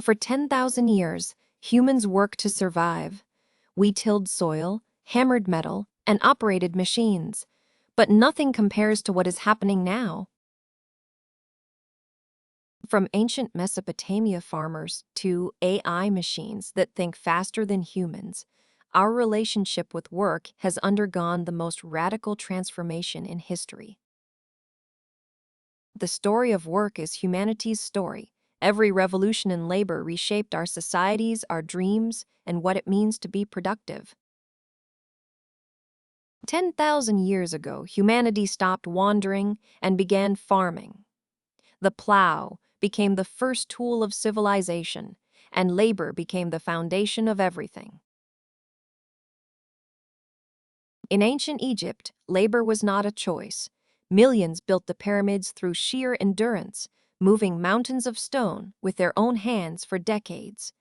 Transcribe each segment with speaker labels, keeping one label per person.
Speaker 1: For 10,000 years, humans worked to survive. We tilled soil, hammered metal, and operated machines. But nothing compares to what is happening now. From ancient Mesopotamia farmers to AI machines that think faster than humans, our relationship with work has undergone the most radical transformation in history. The story of work is humanity's story. Every revolution in labor reshaped our societies, our dreams, and what it means to be productive. 10,000 years ago, humanity stopped wandering and began farming. The plow became the first tool of civilization, and labor became the foundation of everything. In ancient Egypt, labor was not a choice. Millions built the pyramids through sheer endurance, moving mountains of stone with their own hands for decades.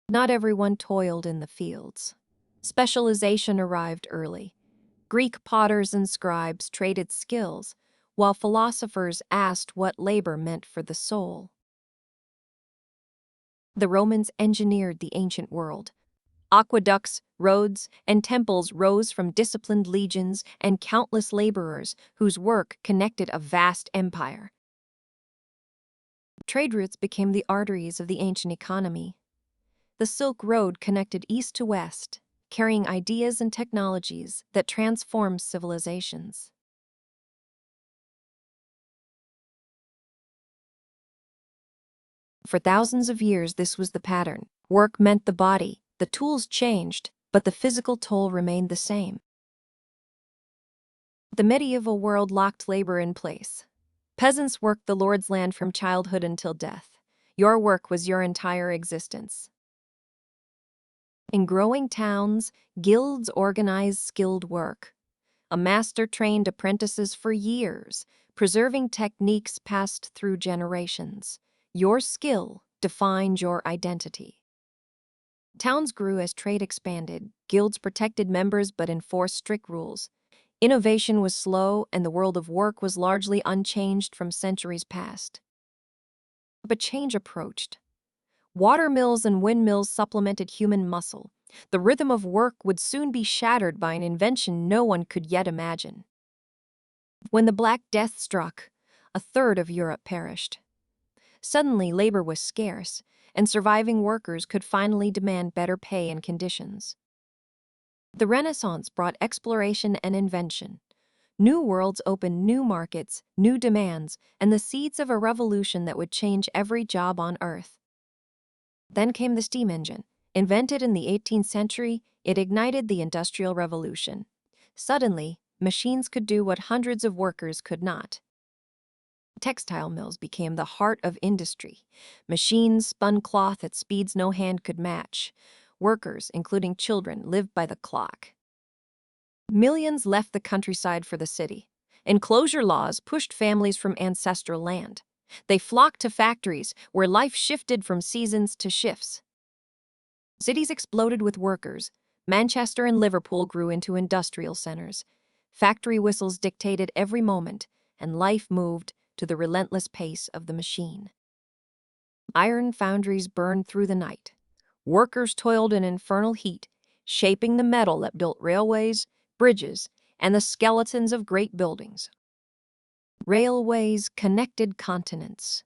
Speaker 1: Not everyone toiled in the fields. Specialization arrived early. Greek potters and scribes traded skills, while philosophers asked what labor meant for the soul. The Romans engineered the ancient world. Aqueducts, roads, and temples rose from disciplined legions and countless laborers whose work connected a vast empire. Trade routes became the arteries of the ancient economy. The Silk Road connected east to west, carrying ideas and technologies that transformed civilizations. For thousands of years, this was the pattern. Work meant the body. The tools changed, but the physical toll remained the same. The medieval world locked labor in place. Peasants worked the Lord's land from childhood until death. Your work was your entire existence. In growing towns, guilds organized skilled work. A master trained apprentices for years, preserving techniques passed through generations. Your skill defined your identity. Towns grew as trade expanded. Guilds protected members but enforced strict rules. Innovation was slow, and the world of work was largely unchanged from centuries past. But change approached. Water mills and windmills supplemented human muscle. The rhythm of work would soon be shattered by an invention no one could yet imagine. When the Black Death struck, a third of Europe perished. Suddenly, labor was scarce, and surviving workers could finally demand better pay and conditions. The Renaissance brought exploration and invention. New worlds opened new markets, new demands, and the seeds of a revolution that would change every job on Earth. Then came the steam engine. Invented in the 18th century, it ignited the Industrial Revolution. Suddenly, machines could do what hundreds of workers could not. Textile mills became the heart of industry. Machines spun cloth at speeds no hand could match. Workers, including children, lived by the clock. Millions left the countryside for the city. Enclosure laws pushed families from ancestral land. They flocked to factories where life shifted from seasons to shifts. Cities exploded with workers. Manchester and Liverpool grew into industrial centers. Factory whistles dictated every moment, and life moved to the relentless pace of the machine. Iron foundries burned through the night. Workers toiled in infernal heat, shaping the metal that built railways, bridges, and the skeletons of great buildings. Railways connected continents.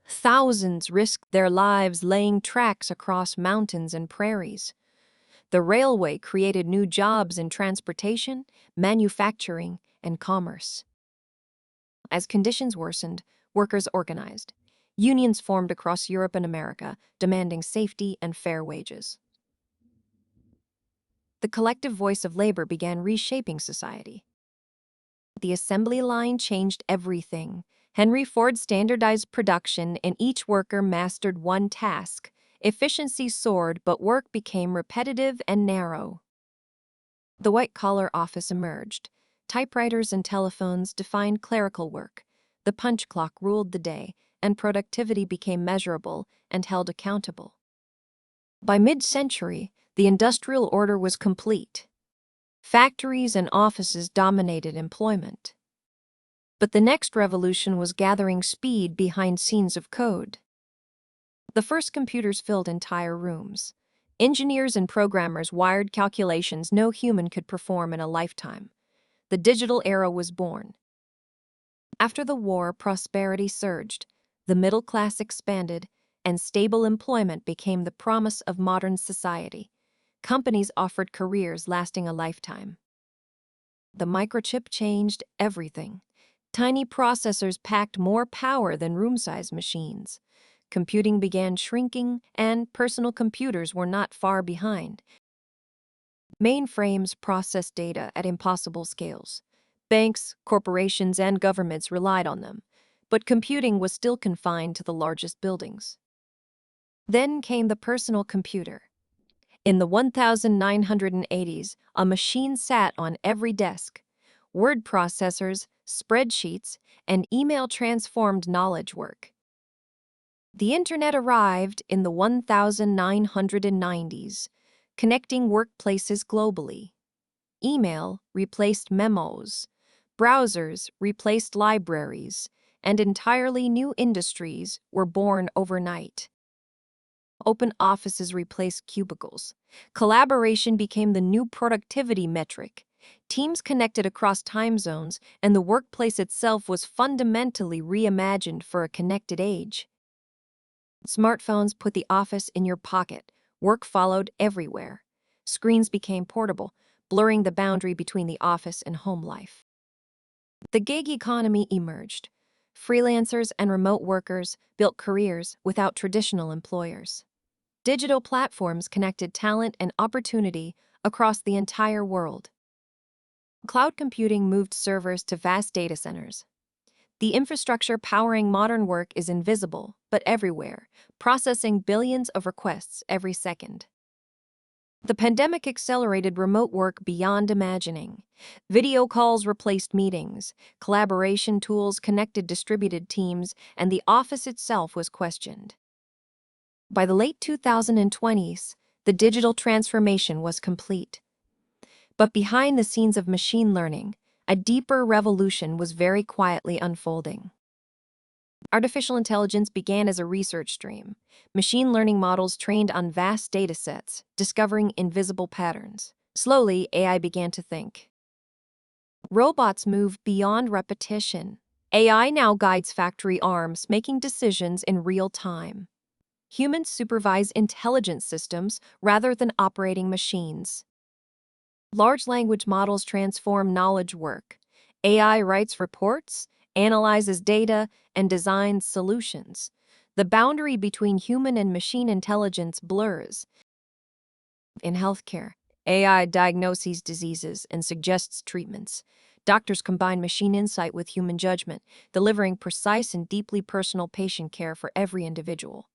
Speaker 1: Thousands risked their lives laying tracks across mountains and prairies. The railway created new jobs in transportation, manufacturing, and commerce. As conditions worsened, workers organized. Unions formed across Europe and America, demanding safety and fair wages. The collective voice of labor began reshaping society. The assembly line changed everything. Henry Ford standardized production, and each worker mastered one task. Efficiency soared, but work became repetitive and narrow. The white-collar office emerged. Typewriters and telephones defined clerical work. The punch clock ruled the day, and productivity became measurable and held accountable. By mid-century, the industrial order was complete. Factories and offices dominated employment. But the next revolution was gathering speed behind scenes of code. The first computers filled entire rooms. Engineers and programmers wired calculations no human could perform in a lifetime. The digital era was born. After the war, prosperity surged, the middle class expanded, and stable employment became the promise of modern society. Companies offered careers lasting a lifetime. The microchip changed everything. Tiny processors packed more power than room-sized machines. Computing began shrinking, and personal computers were not far behind. Mainframes processed data at impossible scales. Banks, corporations, and governments relied on them, but computing was still confined to the largest buildings. Then came the personal computer. In the 1980s, a machine sat on every desk. Word processors, spreadsheets, and email transformed knowledge work. The internet arrived in the 1990s, connecting workplaces globally. Email replaced memos, browsers replaced libraries, and entirely new industries were born overnight. Open offices replaced cubicles. Collaboration became the new productivity metric. Teams connected across time zones, and the workplace itself was fundamentally reimagined for a connected age. Smartphones put the office in your pocket. Work followed everywhere. Screens became portable, blurring the boundary between the office and home life. The gig economy emerged. Freelancers and remote workers built careers without traditional employers. Digital platforms connected talent and opportunity across the entire world. Cloud computing moved servers to vast data centers. The infrastructure powering modern work is invisible, but everywhere, processing billions of requests every second. The pandemic accelerated remote work beyond imagining. Video calls replaced meetings, collaboration tools connected distributed teams, and the office itself was questioned. By the late 2020s, the digital transformation was complete. But behind the scenes of machine learning, a deeper revolution was very quietly unfolding. Artificial intelligence began as a research stream. Machine learning models trained on vast data sets, discovering invisible patterns. Slowly, AI began to think. Robots moved beyond repetition. AI now guides factory arms, making decisions in real time. Humans supervise intelligence systems rather than operating machines. Large language models transform knowledge work. AI writes reports, analyzes data, and designs solutions. The boundary between human and machine intelligence blurs. In healthcare, AI diagnoses diseases and suggests treatments. Doctors combine machine insight with human judgment, delivering precise and deeply personal patient care for every individual.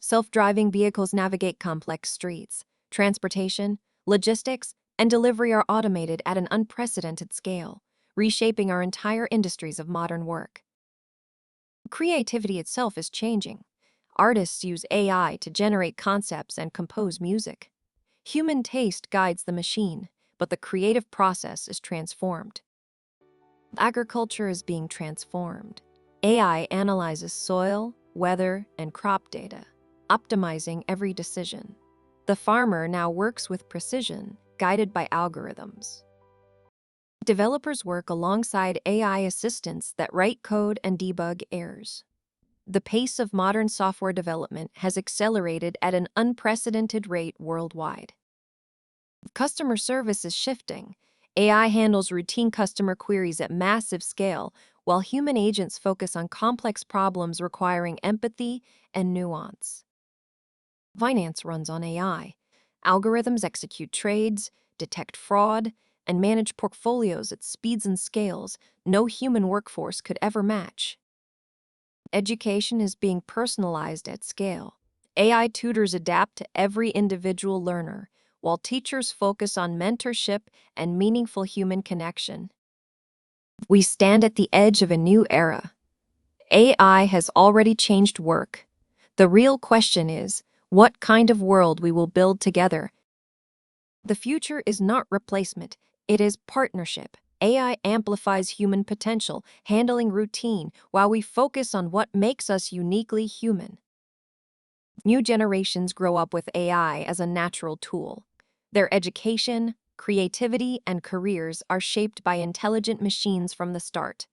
Speaker 1: Self-driving vehicles navigate complex streets. Transportation, logistics, and delivery are automated at an unprecedented scale, reshaping our entire industries of modern work. Creativity itself is changing. Artists use AI to generate concepts and compose music. Human taste guides the machine, but the creative process is transformed. Agriculture is being transformed. AI analyzes soil, weather, and crop data, optimizing every decision. The farmer now works with precision, guided by algorithms. Developers work alongside AI assistants that write code and debug errors. The pace of modern software development has accelerated at an unprecedented rate worldwide. Customer service is shifting. AI handles routine customer queries at massive scale, while human agents focus on complex problems requiring empathy and nuance. Finance runs on AI. Algorithms execute trades, detect fraud, and manage portfolios at speeds and scales no human workforce could ever match. Education is being personalized at scale. AI tutors adapt to every individual learner, while teachers focus on mentorship and meaningful human connection. We stand at the edge of a new era. AI has already changed work. The real question is, what kind of world we will build together? The future is not replacement, it is partnership. AI amplifies human potential, handling routine, while we focus on what makes us uniquely human. New generations grow up with AI as a natural tool. Their education, creativity, and careers are shaped by intelligent machines from the start.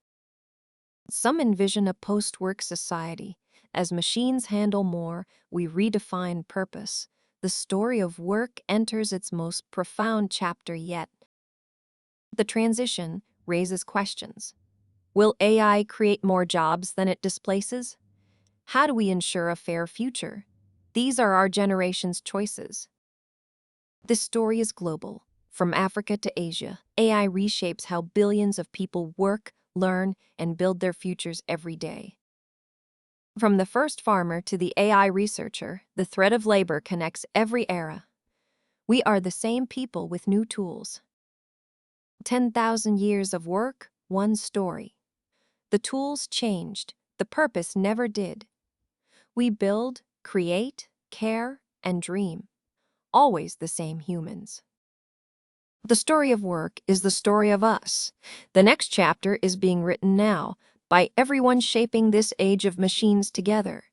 Speaker 1: Some envision a post-work society. As machines handle more, we redefine purpose. The story of work enters its most profound chapter yet. The transition raises questions. Will AI create more jobs than it displaces? How do we ensure a fair future? These are our generation's choices. This story is global. From Africa to Asia, AI reshapes how billions of people work, learn, and build their futures every day. From the first farmer to the AI researcher, the thread of labor connects every era. We are the same people with new tools. 10,000 years of work, one story. The tools changed, the purpose never did. We build, create, care, and dream. Always the same humans. The story of work is the story of us. The next chapter is being written now by everyone shaping this age of machines together.